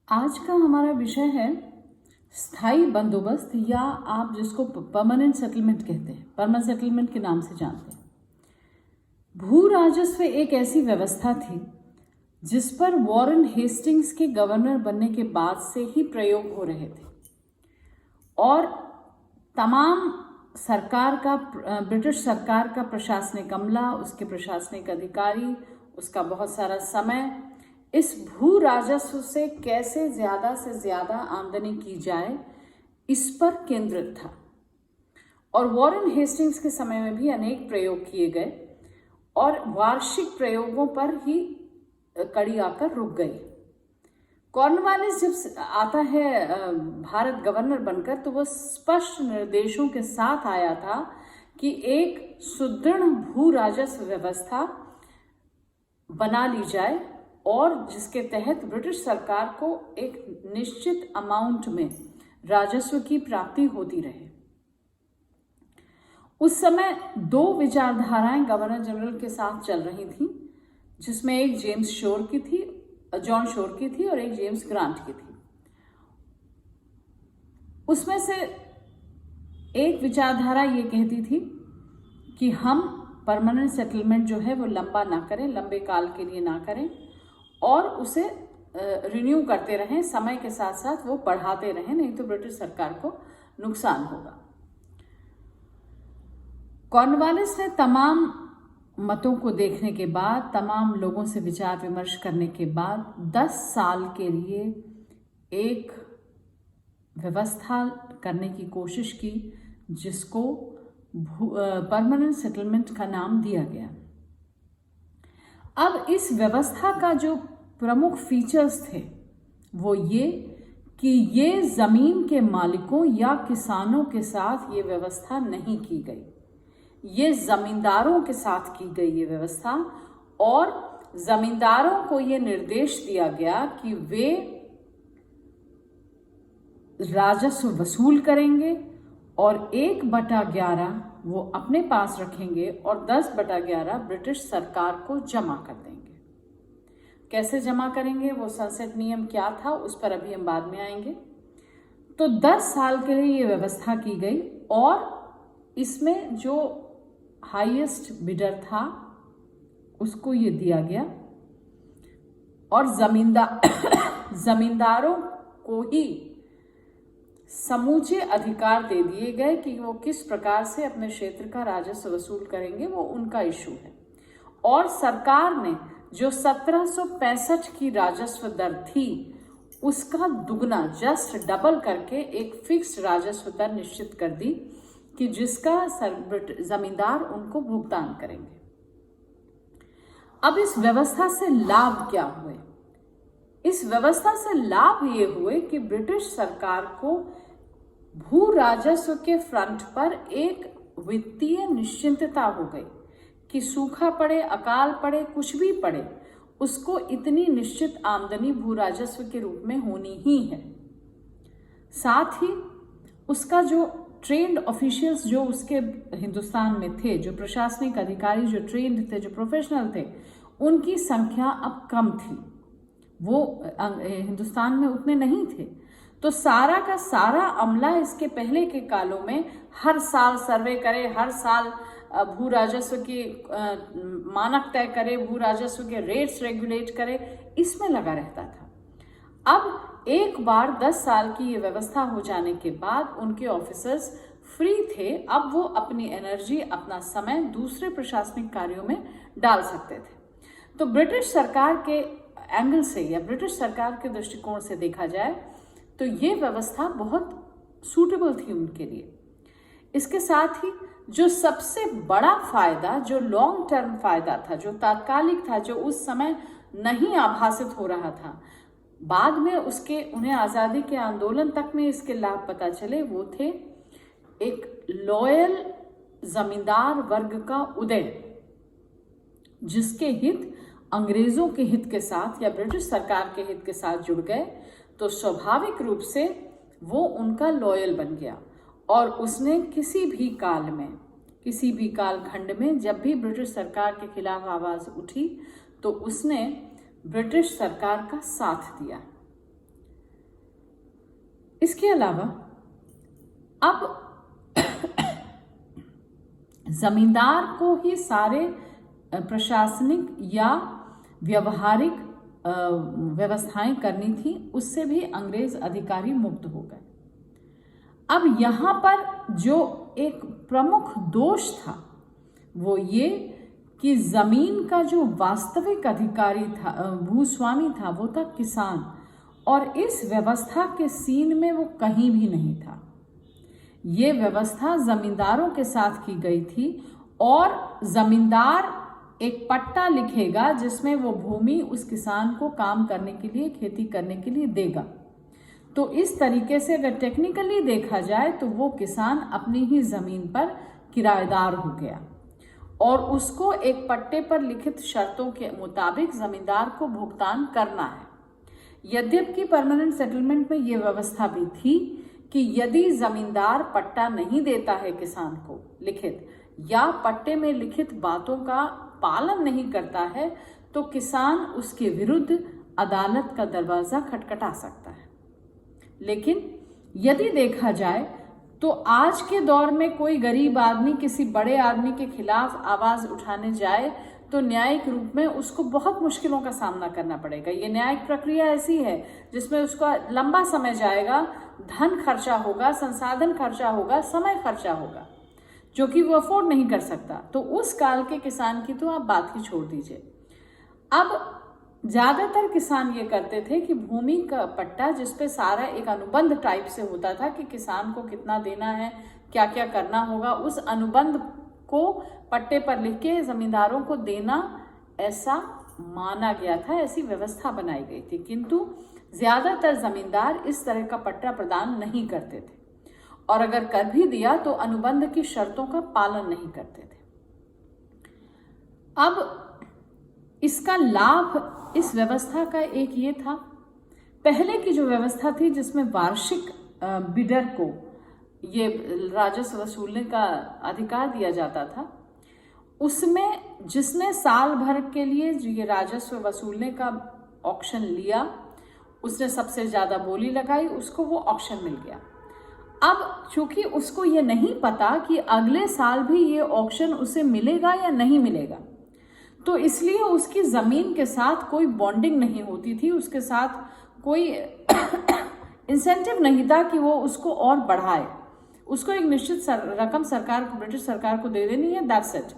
आज का हमारा विषय है स्थायी बंदोबस्त, या आप जिसको परमानेंट सेटलमेंट कहते हैं, परमानेंट सेटलमेंट के नाम से जानते हैं। भू राजस्व एक ऐसी व्यवस्था थी जिस पर वॉरेन हेस्टिंग्स के गवर्नर बनने के बाद से ही प्रयोग हो रहे थे और तमाम सरकार का, ब्रिटिश सरकार का प्रशासनिक अमला, उसके प्रशासनिक अधिकारी, उसका बहुत सारा समय इस भू राजस्व से कैसे ज़्यादा से ज़्यादा आमदनी की जाए इस पर केंद्रित था। और वॉरेन हेस्टिंग्स के समय में भी अनेक प्रयोग किए गए और वार्षिक प्रयोगों पर ही कड़ी आकर रुक गई। कॉर्नवालिस जब आता है भारत गवर्नर बनकर, तो वो स्पष्ट निर्देशों के साथ आया था कि एक सुदृढ़ भू राजस्व व्यवस्था बना ली जाए और जिसके तहत ब्रिटिश सरकार को एक निश्चित अमाउंट में राजस्व की प्राप्ति होती रहे। उस समय दो विचारधाराएं गवर्नर जनरल के साथ चल रही थी, जिसमें एक जॉन शोर की थी और एक जेम्स ग्रांट की थी। उसमें से एक विचारधारा ये कहती थी कि हम परमानेंट सेटलमेंट जो है वो लंबा ना करें, लंबे काल के लिए ना करें और उसे रिन्यू करते रहें, समय के साथ साथ वो बढ़ाते रहें, नहीं तो ब्रिटिश सरकार को नुकसान होगा। कॉर्नवालिस ने तमाम मतों को देखने के बाद, तमाम लोगों से विचार विमर्श करने के बाद 10 साल के लिए एक व्यवस्था करने की कोशिश की जिसको परमानेंट सेटलमेंट का नाम दिया गया। अब इस व्यवस्था का जो प्रमुख फीचर्स थे वो ये कि ये ज़मीन के मालिकों या किसानों के साथ ये व्यवस्था नहीं की गई, ये ज़मींदारों के साथ की गई ये व्यवस्था। और ज़मींदारों को ये निर्देश दिया गया कि वे राजस्व वसूल करेंगे और 1/11 वो अपने पास रखेंगे और 10/11 ब्रिटिश सरकार को जमा कर देंगे। कैसे जमा करेंगे, वो सनसेट नियम क्या था, उस पर अभी हम बाद में आएंगे। तो 10 साल के लिए ये व्यवस्था की गई और इसमें जो हाईएस्ट बिडर था उसको ये दिया गया और जमींदारों को ही समूचे अधिकार दे दिए गए कि वो किस प्रकार से अपने क्षेत्र का राजस्व वसूल करेंगे, वो उनका इशू है। और सरकार ने जो 1765 की राजस्व दर थी उसका दुगना, जस्ट डबल करके एक फिक्स्ड राजस्व दर निश्चित कर दी कि जिसका जमींदार उनको भुगतान करेंगे। अब इस व्यवस्था से लाभ क्या हुए? इस व्यवस्था से लाभ ये हुए कि ब्रिटिश सरकार को भू राजस्व के फ्रंट पर एक वित्तीय निश्चिंतता हो गई कि सूखा पड़े, अकाल पड़े, कुछ भी पड़े, उसको इतनी निश्चित आमदनी भू राजस्व के रूप में होनी ही है। साथ ही उसका जो ट्रेन्ड ऑफिशियल्स जो उसके हिंदुस्तान में थे, जो प्रशासनिक अधिकारी जो ट्रेन्ड थे, जो प्रोफेशनल थे, उनकी संख्या अब कम थी, वो हिंदुस्तान में उतने नहीं थे। तो सारा का सारा अमला इसके पहले के कालों में हर साल सर्वे करे, हर साल भू राजस्व की मानक तय करे, भू राजस्व के रेट्स रेगुलेट करे, इसमें लगा रहता था। अब एक बार 10 साल की ये व्यवस्था हो जाने के बाद उनके ऑफिसर्स फ्री थे, अब वो अपनी एनर्जी, अपना समय दूसरे प्रशासनिक कार्यों में डाल सकते थे। तो ब्रिटिश सरकार के एंगल से या ब्रिटिश सरकार के दृष्टिकोण से देखा जाए तो ये व्यवस्था बहुत सूटेबल थी उनके लिए। इसके साथ ही जो सबसे बड़ा फायदा, जो लॉन्ग टर्म फायदा था, जो तात्कालिक था, जो उस समय नहीं आभासित हो रहा था, बाद में उन्हें आज़ादी के आंदोलन तक में इसके लाभ पता चले, वो थे एक लॉयल जमींदार वर्ग का उदय, जिसके हित अंग्रेजों के हित के साथ या ब्रिटिश सरकार के हित के साथ जुड़ गए। तो स्वाभाविक रूप से वो उनका लॉयल बन गया और उसने किसी भी कालखंड में जब भी ब्रिटिश सरकार के खिलाफ आवाज उठी तो उसने ब्रिटिश सरकार का साथ दिया। इसके अलावा अब जमींदार को ही सारे प्रशासनिक या व्यवहारिक व्यवस्थाएं करनी थी, उससे भी अंग्रेज अधिकारी मुक्त हो गए। अब यहाँ पर जो एक प्रमुख दोष था वो ये कि जमीन का जो वास्तविक अधिकारी था, भूस्वामी था, वो था किसान, और इस व्यवस्था के सीन में वो कहीं भी नहीं था। ये व्यवस्था जमींदारों के साथ की गई थी और जमींदार एक पट्टा लिखेगा जिसमें वो भूमि उस किसान को काम करने के लिए, खेती करने के लिए देगा। तो इस तरीके से अगर टेक्निकली देखा जाए तो वो किसान अपनी ही जमीन पर किराएदार हो गया और उसको एक पट्टे पर लिखित शर्तों के मुताबिक जमींदार को भुगतान करना है। यद्यपि परमानेंट सेटलमेंट में ये व्यवस्था भी थी कि यदि जमींदार पट्टा नहीं देता है किसान को लिखित, या पट्टे में लिखित बातों का पालन नहीं करता है, तो किसान उसके विरुद्ध अदालत का दरवाजा खटखटा सकता है। लेकिन यदि देखा जाए तो आज के दौर में कोई गरीब आदमी किसी बड़े आदमी के खिलाफ आवाज उठाने जाए तो न्यायिक रूप में उसको बहुत मुश्किलों का सामना करना पड़ेगा। ये न्यायिक प्रक्रिया ऐसी है जिसमें उसका लंबा समय जाएगा, धन खर्चा होगा, संसाधन खर्चा होगा, समय खर्चा होगा, जो कि वो अफोर्ड नहीं कर सकता। तो उस काल के किसान की तो आप बात ही छोड़ दीजिए। अब ज्यादातर किसान ये करते थे कि भूमि का पट्टा जिसपे सारा एक अनुबंध टाइप से होता था कि किसान को कितना देना है, क्या क्या करना होगा, उस अनुबंध को पट्टे पर लिख के जमींदारों को देना ऐसा माना गया था, ऐसी व्यवस्था बनाई गई थी। किंतु ज्यादातर जमींदार इस तरह का पट्टा प्रदान नहीं करते थे और अगर कर भी दिया तो अनुबंध की शर्तों का पालन नहीं करते थे। अब इसका लाभ इस व्यवस्था का एक ये था, पहले की जो व्यवस्था थी जिसमें वार्षिक बिडर को ये राजस्व वसूलने का अधिकार दिया जाता था, उसमें जिसने साल भर के लिए ये राजस्व वसूलने का ऑक्शन लिया, उसने सबसे ज्यादा बोली लगाई, उसको वो ऑक्शन मिल गया। अब चूंकि उसको ये नहीं पता कि अगले साल भी ये ऑक्शन उसे मिलेगा या नहीं मिलेगा, तो इसलिए उसकी जमीन के साथ कोई बॉन्डिंग नहीं होती थी, उसके साथ कोई इंसेंटिव नहीं था कि वो उसको और बढ़ाए। उसको एक निश्चित रकम सरकार को, ब्रिटिश सरकार को दे देनी है, दैट्स इट।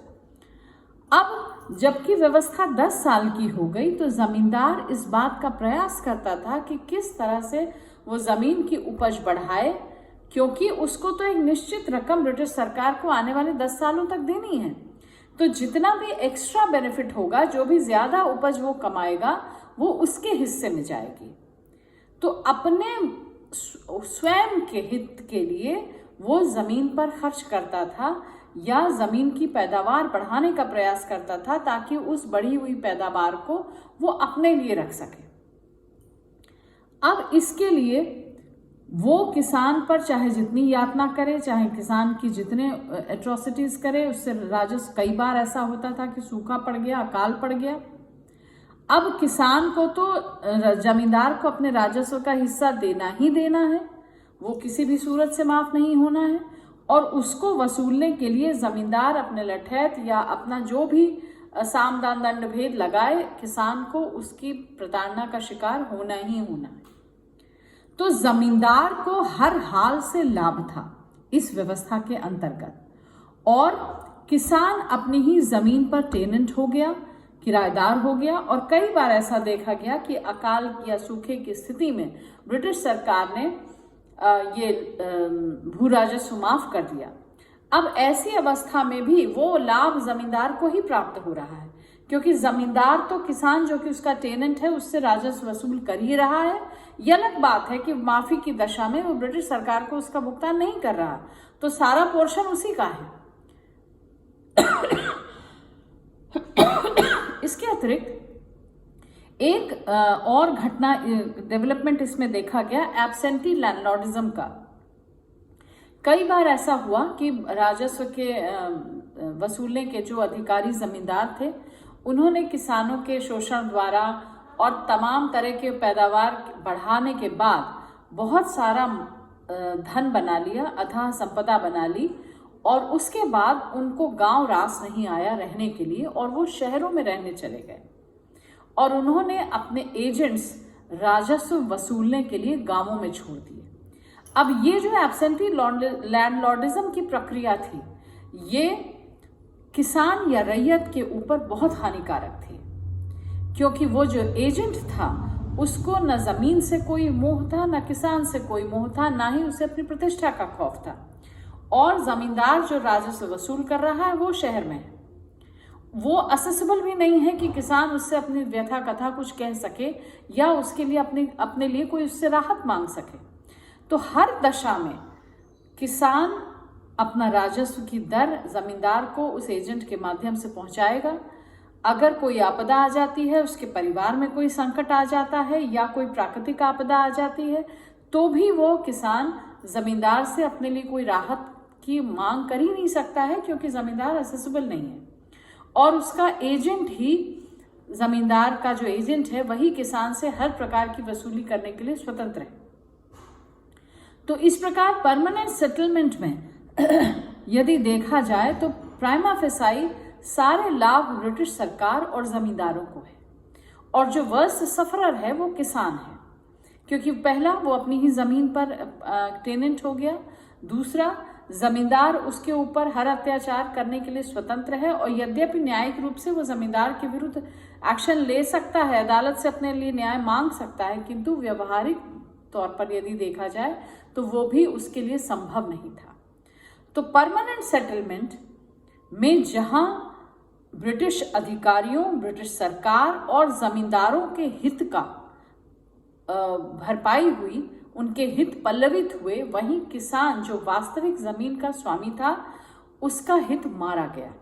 अब जबकि व्यवस्था 10 साल की हो गई तो जमींदार इस बात का प्रयास करता था कि किस तरह से वो जमीन की उपज बढ़ाए, क्योंकि उसको तो एक निश्चित रकम ब्रिटिश सरकार को आने वाले 10 सालों तक देनी है। तो जितना भी एक्स्ट्रा बेनिफिट होगा, जो भी ज्यादा उपज वो कमाएगा, वो उसके हिस्से में जाएगी। तो अपने स्वयं के हित के लिए वो जमीन पर खर्च करता था या जमीन की पैदावार बढ़ाने का प्रयास करता था ताकि उस बढ़ी हुई पैदावार को वो अपने लिए रख सके। अब इसके लिए वो किसान पर चाहे जितनी यातना करे, चाहे किसान की जितने एट्रोसिटीज करे, उससे राजस्व, कई बार ऐसा होता था कि सूखा पड़ गया, अकाल पड़ गया। अब किसान को तो जमींदार को अपने राजस्व का हिस्सा देना ही देना है, वो किसी भी सूरत से माफ नहीं होना है, और उसको वसूलने के लिए जमींदार अपने लठैत या अपना जो भी सामदान दंड भेद लगाए, किसान को उसकी प्रताड़ना का शिकार होना ही होना है। तो जमींदार को हर हाल से लाभ था इस व्यवस्था के अंतर्गत, और किसान अपनी ही जमीन पर टेनेंट हो गया, किराएदार हो गया। और कई बार ऐसा देखा गया कि अकाल या सूखे की स्थिति में ब्रिटिश सरकार ने ये भू राजस्व माफ कर दिया। अब ऐसी अवस्था में भी वो लाभ जमींदार को ही प्राप्त हो रहा है, क्योंकि जमींदार तो किसान जो कि उसका टेनेंट है उससे राजस्व वसूल कर ही रहा है। यह अलग बात है कि माफी की दशा में वो ब्रिटिश सरकार को उसका भुगतान नहीं कर रहा, तो सारा पोर्शन उसी का है। इसके अतिरिक्त एक और घटना, डेवलपमेंट इसमें देखा गया एब्सेंटी लैंडलॉर्डिज्म का। कई बार ऐसा हुआ कि राजस्व के वसूलने के जो अधिकारी जमींदार थे, उन्होंने किसानों के शोषण द्वारा और तमाम तरह के पैदावार बढ़ाने के बाद बहुत सारा धन बना लिया, अथाह संपदा बना ली, और उसके बाद उनको गांव रास नहीं आया रहने के लिए और वो शहरों में रहने चले गए और उन्होंने अपने एजेंट्स राजस्व वसूलने के लिए गांवों में छोड़ दिए। अब ये जो एब्सेंटी लैंडलॉर्डिज्म की प्रक्रिया थी, ये किसान या रैयत के ऊपर बहुत हानिकारक थी, क्योंकि वो जो एजेंट था उसको न जमीन से कोई मोह था, न किसान से कोई मोह था, ना ही उसे अपनी प्रतिष्ठा का खौफ था। और जमींदार जो राजस्व वसूल कर रहा है वो शहर में है, वो असेसिबल भी नहीं है कि किसान उससे अपनी व्यथा कथा कुछ कह सके या उसके लिए अपने लिए कोई उससे राहत मांग सके। तो हर दशा में किसान अपना राजस्व की दर जमींदार को उस एजेंट के माध्यम से पहुंचाएगा। अगर कोई आपदा आ जाती है, उसके परिवार में कोई संकट आ जाता है या कोई प्राकृतिक आपदा आ जाती है, तो भी वो किसान जमींदार से अपने लिए कोई राहत की मांग कर ही नहीं सकता है, क्योंकि जमींदार असेसिबल नहीं है और उसका एजेंट ही, जमींदार का जो एजेंट है वही किसान से हर प्रकार की वसूली करने के लिए स्वतंत्र है। तो इस प्रकार परमानेंट सेटलमेंट में यदि देखा जाए तो प्राइमा फेसाई सारे लाभ ब्रिटिश सरकार और जमींदारों को है, और जो वर्स्ट सफरर है वो किसान है, क्योंकि पहला वो अपनी ही जमीन पर टेनेंट हो गया, दूसरा जमींदार उसके ऊपर हर अत्याचार करने के लिए स्वतंत्र है, और यद्यपि न्यायिक रूप से वो जमींदार के विरुद्ध एक्शन ले सकता है, अदालत से अपने लिए न्याय मांग सकता है, किंतु व्यवहारिक तौर पर यदि देखा जाए तो वो भी उसके लिए संभव नहीं था। तो परमानेंट सेटलमेंट में जहां ब्रिटिश अधिकारियों, ब्रिटिश सरकार और जमींदारों के हित का भरपाई हुई, उनके हित पल्लवित हुए, वहीं किसान जो वास्तविक जमीन का स्वामी था उसका हित मारा गया।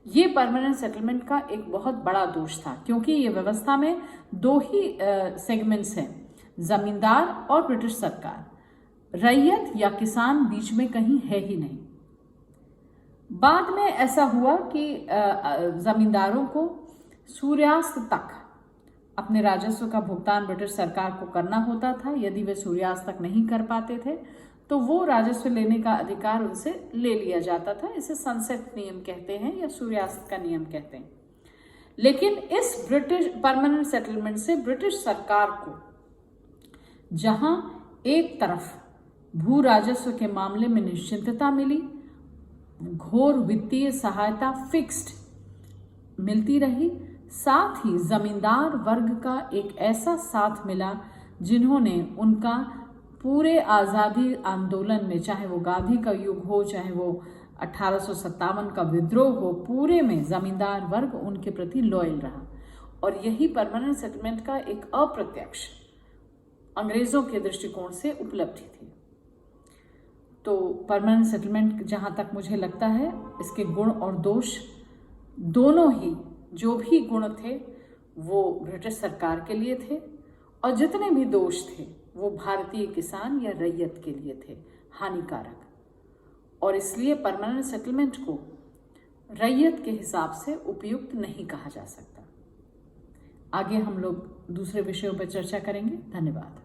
ये परमानेंट सेटलमेंट का एक बहुत बड़ा दोष था, क्योंकि ये व्यवस्था में दो ही सेगमेंट्स हैं, जमींदार और ब्रिटिश सरकार, रैयत या किसान बीच में कहीं है ही नहीं। बाद में ऐसा हुआ कि जमींदारों को सूर्यास्त तक अपने राजस्व का भुगतान ब्रिटिश सरकार को करना होता था। यदि वे सूर्यास्त तक नहीं कर पाते थे तो वो राजस्व लेने का अधिकार उनसे ले लिया जाता था। इसे सनसेट नियम कहते हैं या सूर्यास्त का नियम कहते हैं। लेकिन इस ब्रिटिश परमानेंट सेटलमेंट से ब्रिटिश सरकार को जहां एक तरफ भू राजस्व के मामले में निश्चिंतता मिली, घोर वित्तीय सहायता फिक्स्ड मिलती रही, साथ ही जमींदार वर्ग का एक ऐसा साथ मिला जिन्होंने उनका पूरे आज़ादी आंदोलन में, चाहे वो गांधी का युग हो, चाहे वो 1857 का विद्रोह हो, पूरे में जमींदार वर्ग उनके प्रति लॉयल रहा। और यही परमानेंट सेटलमेंट का एक अप्रत्यक्ष अंग्रेजों के दृष्टिकोण से उपलब्धि थी। तो परमानेंट सेटलमेंट जहाँ तक मुझे लगता है, इसके गुण और दोष दोनों ही, जो भी गुण थे वो ब्रिटिश सरकार के लिए थे और जितने भी दोष थे वो भारतीय किसान या रैयत के लिए थे हानिकारक। और इसलिए परमानेंट सेटलमेंट को रैयत के हिसाब से उपयुक्त नहीं कहा जा सकता। आगे हम लोग दूसरे विषयों पर चर्चा करेंगे। धन्यवाद।